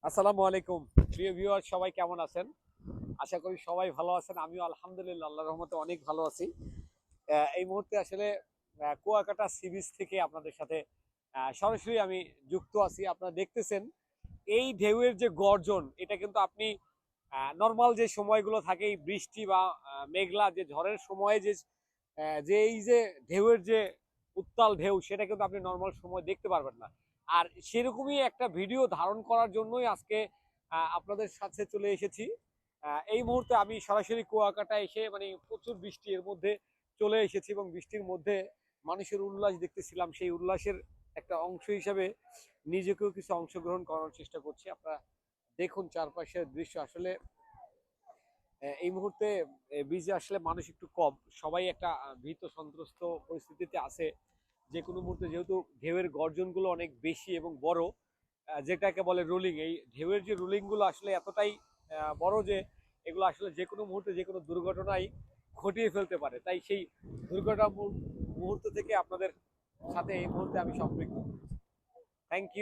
আসসালামু আলাইকুম প্রিয় ভিউয়ার, সবাই কেমন আছেন? আশা করি সবাই ভালো আছেন। আমিও আলহামদুলিল্লাহ আল্লাহর রহমতে অনেক ভালো আছি। এই মুহূর্তে আসলে কুয়াকাটা সি বিচ থেকে আপনাদের সাথে সরাসরি আমি যুক্ত আছি। আপনারা দেখতেছেন এই ঢেউয়ের যে গর্জন, এটা কিন্তু আপনি নর্মাল যে সময়গুলো থাকে এই বৃষ্টি বা মেঘলা যে ঝড়ের সময়ে যে এই যে ঢেউয়ের যে উত্তাল ঢেউ, সেটা কিন্তু আপনি নর্মাল সময় দেখতে পারবেন না। আর সেরকমই একটা ভিডিও ধারণ করার জন্যই আজকে আপনাদের সাথে চলে এসেছি। এই মুহূর্তে আমি সরাসরি কুয়াকাটা এসে মানে প্রচুর বৃষ্টি এর মধ্যে চলে এসেছি এবং বৃষ্টির মধ্যে মানুষের উল্লাস দেখতেছিলাম। সেই উল্লাসের একটা অংশ হিসাবে নিজেকেও কিছু অংশগ্রহণ করার চেষ্টা করছি। আপনারা দেখুন চারপাশের দৃশ্য। আসলে এই মুহূর্তে বিচে আসলে মানুষ একটু কম, সবাই একটা ভীত সন্ত্রস্ত পরিস্থিতিতে আছে। যে কোনো মুহূর্তে যেহেতু ঢেউয়ের গর্জনগুলো অনেক বেশি এবং বড়, যেটাকে বলে রোলিং, এই ঢেউয়ের যে রোলিংগুলো আসলে এতটাই বড় যে এগুলো আসলে যে কোনো মুহূর্তে যে কোনো দুর্ঘটনাই ঘটিয়ে ফেলতে পারে। তাই সেই দুর্ঘটনা মুহূর্ত থেকে আপনাদের সাথে এই মুহূর্তে আমি সম্পৃক্ত। Thank you.